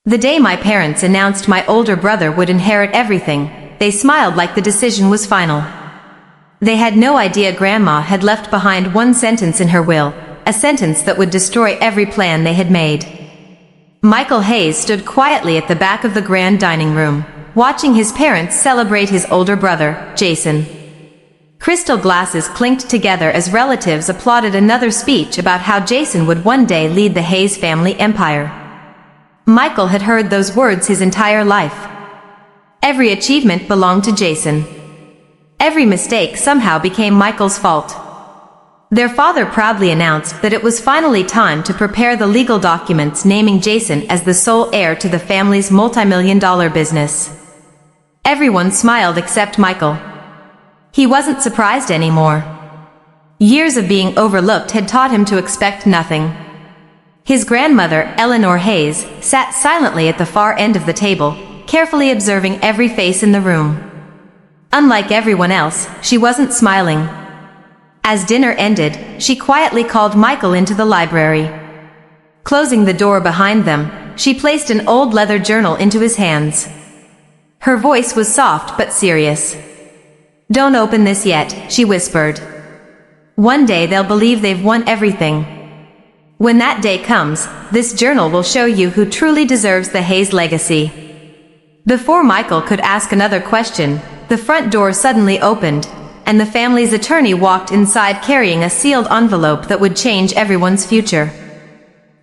The day my parents announced my older brother would inherit everything, they smiled like the decision was final. They had no idea Grandma had left behind one sentence in her will, a sentence that would destroy every plan they had made. Michael Hayes stood quietly at the back of the grand dining room, watching his parents celebrate his older brother, Jason. Crystal glasses clinked together as relatives applauded another speech about how Jason would one day lead the Hayes family empire. Michael had heard those words his entire life. Every achievement belonged to Jason. Every mistake somehow became Michael's fault. Their father proudly announced that it was finally time to prepare the legal documents naming Jason as the sole heir to the family's multi-million-dollar business. Everyone smiled except Michael. He wasn't surprised anymore. Years of being overlooked had taught him to expect nothing. His grandmother, Eleanor Hayes, sat silently at the far end of the table, carefully observing every face in the room. Unlike everyone else, she wasn't smiling. As dinner ended, she quietly called Michael into the library. Closing the door behind them, she placed an old leather journal into his hands. Her voice was soft but serious. "Don't open this yet," she whispered. "One day they'll believe they've won everything. When that day comes, this journal will show you who truly deserves the Hayes legacy." Before Michael could ask another question, the front door suddenly opened, and the family's attorney walked inside carrying a sealed envelope that would change everyone's future.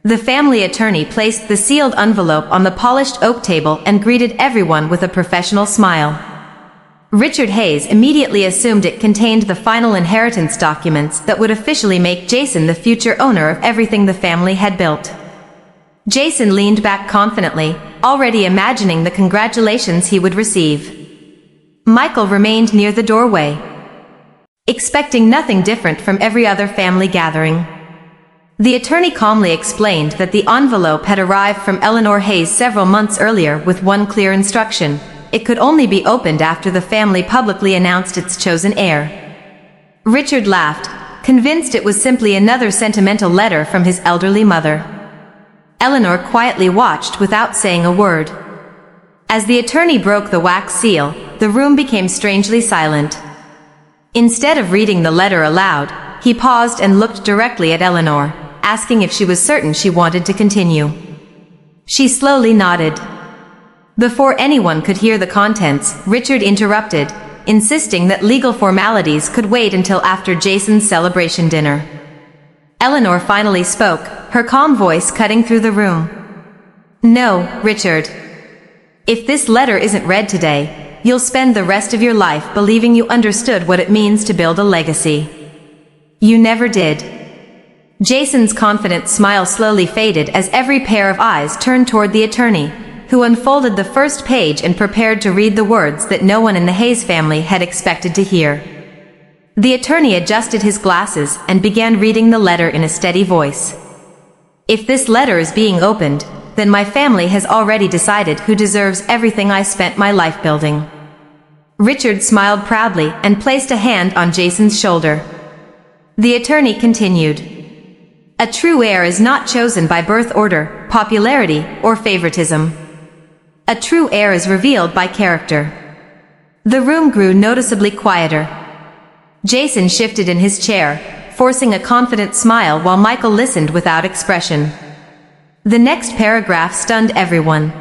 The family attorney placed the sealed envelope on the polished oak table and greeted everyone with a professional smile. Richard Hayes immediately assumed it contained the final inheritance documents that would officially make Jason the future owner of everything the family had built. Jason leaned back confidently, already imagining the congratulations he would receive. Michael remained near the doorway, expecting nothing different from every other family gathering. The attorney calmly explained that the envelope had arrived from Eleanor Hayes several months earlier with one clear instruction: it could only be opened after the family publicly announced its chosen heir. Richard laughed, convinced it was simply another sentimental letter from his elderly mother. Eleanor quietly watched without saying a word. As the attorney broke the wax seal, the room became strangely silent. Instead of reading the letter aloud, he paused and looked directly at Eleanor, asking if she was certain she wanted to continue. She slowly nodded. Before anyone could hear the contents, Richard interrupted, insisting that legal formalities could wait until after Jason's celebration dinner. Eleanor finally spoke, her calm voice cutting through the room. "No, Richard. If this letter isn't read today, you'll spend the rest of your life believing you understood what it means to build a legacy. You never did." Jason's confident smile slowly faded as every pair of eyes turned toward the attorney, who unfolded the first page and prepared to read the words that no one in the Hayes family had expected to hear. The attorney adjusted his glasses and began reading the letter in a steady voice. "If this letter is being opened, then my family has already decided who deserves everything I spent my life building." Richard smiled proudly and placed a hand on Jason's shoulder. The attorney continued, "A true heir is not chosen by birth order, popularity, or favoritism. A true heir is revealed by character." The room grew noticeably quieter. Jason shifted in his chair, forcing a confident smile while Michael listened without expression. The next paragraph stunned everyone.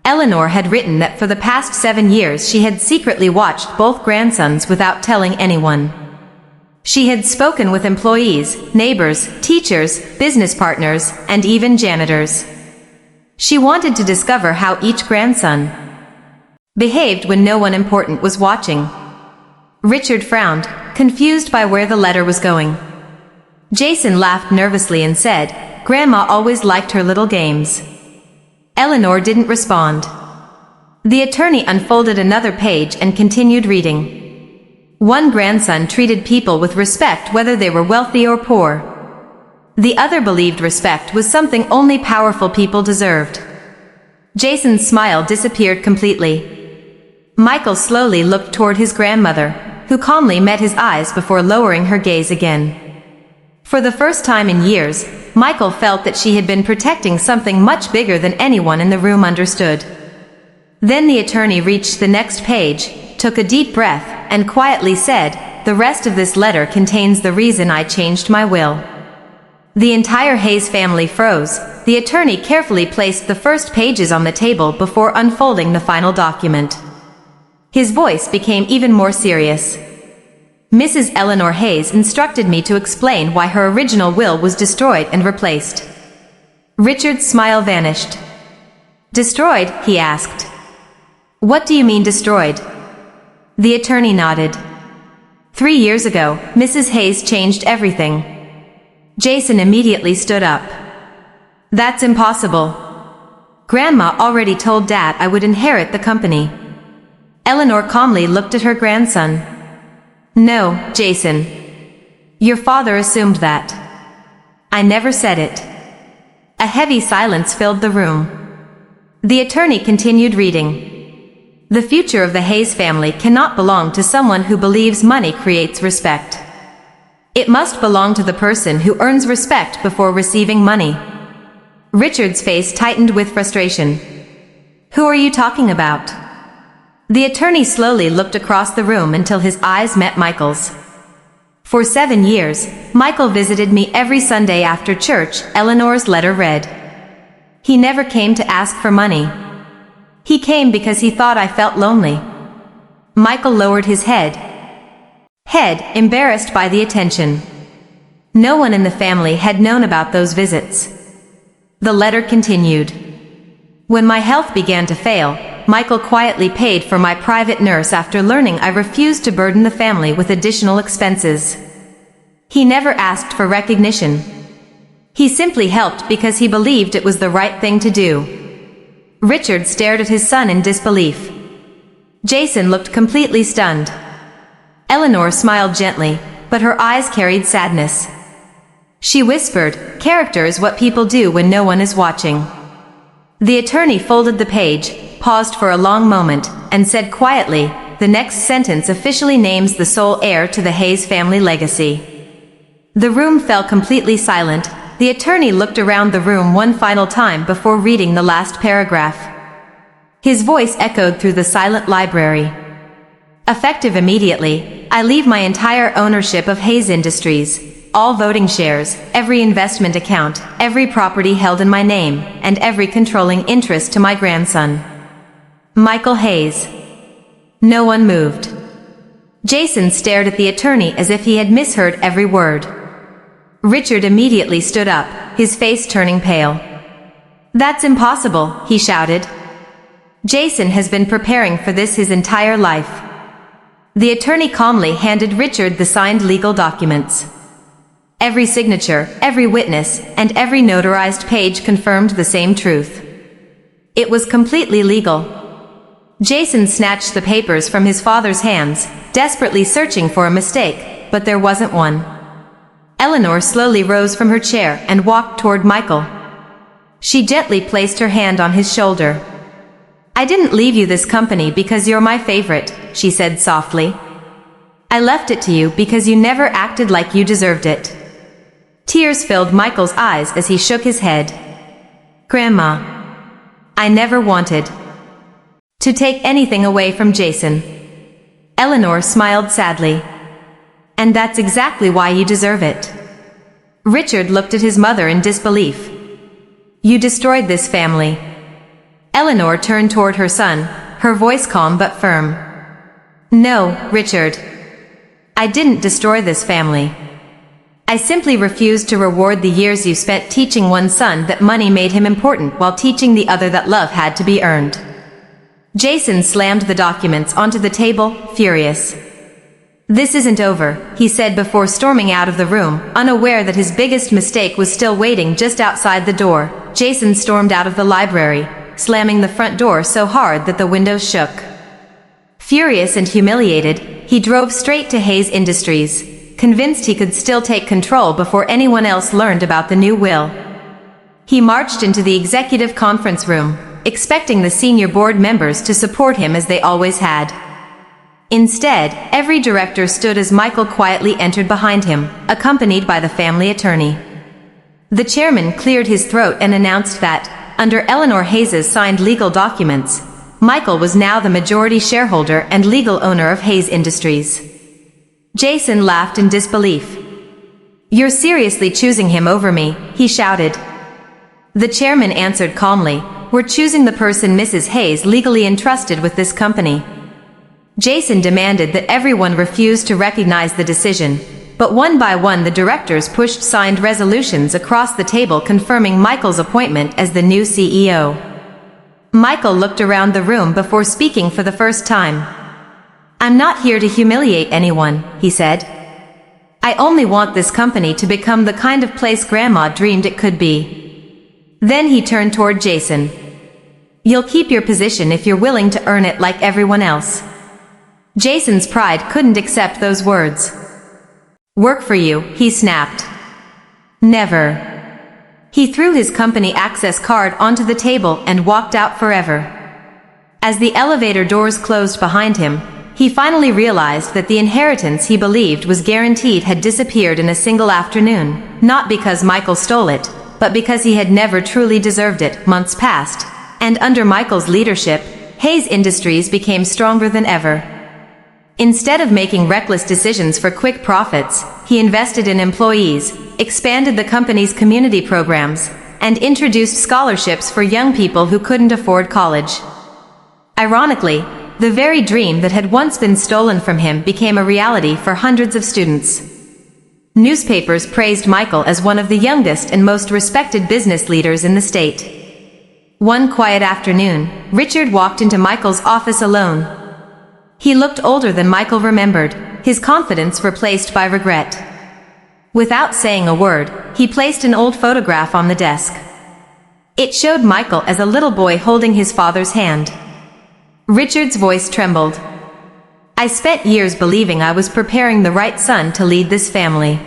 Eleanor had written that for the past 7 years she had secretly watched both grandsons without telling anyone. She had spoken with employees, neighbors, teachers, business partners, and even janitors. She wanted to discover how each grandson behaved when no one important was watching. Richard frowned, confused by where the letter was going. Jason laughed nervously and said, "Grandma always liked her little games." Eleanor didn't respond. The attorney unfolded another page and continued reading. One grandson treated people with respect whether they were wealthy or poor. The other believed respect was something only powerful people deserved. Jason's smile disappeared completely. Michael slowly looked toward his grandmother, who calmly met his eyes before lowering her gaze again. For the first time in years, Michael felt that she had been protecting something much bigger than anyone in the room understood. Then the attorney reached the next page, took a deep breath, and quietly said, "The rest of this letter contains the reason I changed my will." The entire Hayes family froze. The attorney carefully placed the first pages on the table before unfolding the final document. His voice became even more serious. "Mrs. Eleanor Hayes instructed me to explain why her original will was destroyed and replaced." Richard's smile vanished. "Destroyed?" he asked. "What do you mean destroyed?" The attorney nodded. 3 years ago, Mrs. Hayes changed everything." Jason immediately stood up. "That's impossible. Grandma already told Dad I would inherit the company." Eleanor calmly looked at her grandson. "No, Jason. Your father assumed that. I never said it." A heavy silence filled the room. The attorney continued reading. "The future of the Hayes family cannot belong to someone who believes money creates respect. It must belong to the person who earns respect before receiving money." Richard's face tightened with frustration. "Who are you talking about?" The attorney slowly looked across the room until his eyes met Michael's. "For 7 years, Michael visited me every Sunday after church," Eleanor's letter read. "He never came to ask for money. He came because he thought I felt lonely." Michael lowered his head, embarrassed by the attention. No one in the family had known about those visits. The letter continued. "When my health began to fail, Michael quietly paid for my private nurse after learning I refused to burden the family with additional expenses. He never asked for recognition. He simply helped because he believed it was the right thing to do." Richard stared at his son in disbelief. Jason looked completely stunned. Eleanor smiled gently, but her eyes carried sadness. She whispered, "Character is what people do when no one is watching." The attorney folded the page, paused for a long moment, and said quietly, "The next sentence officially names the sole heir to the Hayes family legacy." The room fell completely silent. The attorney looked around the room one final time before reading the last paragraph. His voice echoed through the silent library. "Effective immediately, I leave my entire ownership of Hayes Industries, all voting shares, every investment account, every property held in my name, and every controlling interest to my grandson, Michael Hayes." No one moved. Jason stared at the attorney as if he had misheard every word. Richard immediately stood up, his face turning pale. "That's impossible," he shouted. "Jason has been preparing for this his entire life." The attorney calmly handed Richard the signed legal documents. Every signature, every witness, and every notarized page confirmed the same truth. It was completely legal. Jason snatched the papers from his father's hands, desperately searching for a mistake, but there wasn't one. Eleanor slowly rose from her chair and walked toward Michael. She gently placed her hand on his shoulder. "I didn't leave you this company because you're my favorite," she said softly. "I left it to you because you never acted like you deserved it." Tears filled Michael's eyes as he shook his head. "Grandma, I never wanted to take anything away from Jason." Eleanor smiled sadly. "And that's exactly why you deserve it." Richard looked at his mother in disbelief. "You destroyed this family." Eleanor turned toward her son, her voice calm but firm. "No, Richard. I didn't destroy this family. I simply refused to reward the years you spent teaching one son that money made him important while teaching the other that love had to be earned." Jason slammed the documents onto the table, furious. "This isn't over," he said before storming out of the room, unaware that his biggest mistake was still waiting just outside the door. Jason stormed out of the library, slamming the front door so hard that the windows shook. Furious and humiliated, he drove straight to Hayes Industries, convinced he could still take control before anyone else learned about the new will. He marched into the executive conference room, expecting the senior board members to support him as they always had. Instead, every director stood as Michael quietly entered behind him, accompanied by the family attorney. The chairman cleared his throat and announced that, under Eleanor Hayes's signed legal documents, Michael was now the majority shareholder and legal owner of Hayes Industries. Jason laughed in disbelief. "You're seriously choosing him over me," he shouted. The chairman answered calmly, "We're choosing the person Mrs. Hayes legally entrusted with this company." Jason demanded that everyone refuse to recognize the decision, but one by one the directors pushed signed resolutions across the table confirming Michael's appointment as the new CEO. Michael looked around the room before speaking for the first time. "I'm not here to humiliate anyone," he said. "I only want this company to become the kind of place Grandma dreamed it could be." Then he turned toward Jason. "You'll keep your position if you're willing to earn it like everyone else." Jason's pride couldn't accept those words. "Work for you," he snapped. "Never." He threw his company access card onto the table and walked out forever. As the elevator doors closed behind him, he finally realized that the inheritance he believed was guaranteed had disappeared in a single afternoon, not because Michael stole it, but because he had never truly deserved it. Months passed, and under Michael's leadership, Hayes Industries became stronger than ever. Instead of making reckless decisions for quick profits, he invested in employees, expanded the company's community programs, and introduced scholarships for young people who couldn't afford college. Ironically, the very dream that had once been stolen from him became a reality for hundreds of students. Newspapers praised Michael as one of the youngest and most respected business leaders in the state. One quiet afternoon, Richard walked into Michael's office alone. He looked older than Michael remembered, his confidence replaced by regret. Without saying a word, he placed an old photograph on the desk. It showed Michael as a little boy holding his father's hand. Richard's voice trembled. "I spent years believing I was preparing the right son to lead this family.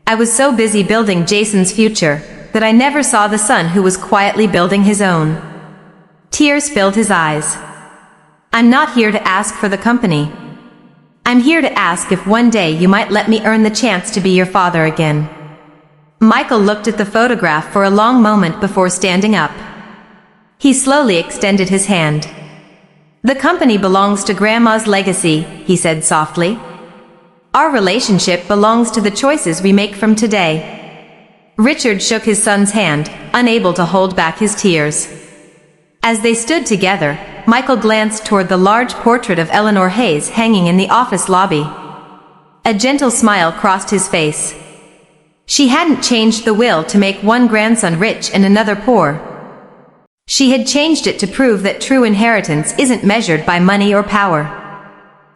I was so busy building Jason's future, that I never saw the son who was quietly building his own." Tears filled his eyes. "I'm not here to ask for the company. I'm here to ask if one day you might let me earn the chance to be your father again." Michael looked at the photograph for a long moment before standing up. He slowly extended his hand. "The company belongs to Grandma's legacy," he said softly. "Our relationship belongs to the choices we make from today." Richard shook his son's hand, unable to hold back his tears. As they stood together, Michael glanced toward the large portrait of Eleanor Hayes hanging in the office lobby. A gentle smile crossed his face. She hadn't changed the will to make one grandson rich and another poor. She had changed it to prove that true inheritance isn't measured by money or power.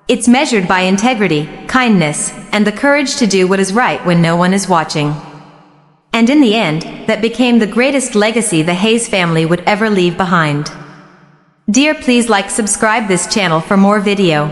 It's measured by integrity, kindness, and the courage to do what is right when no one is watching. And in the end, that became the greatest legacy the Hayes family would ever leave behind. Dear, please like, subscribe this channel for more video.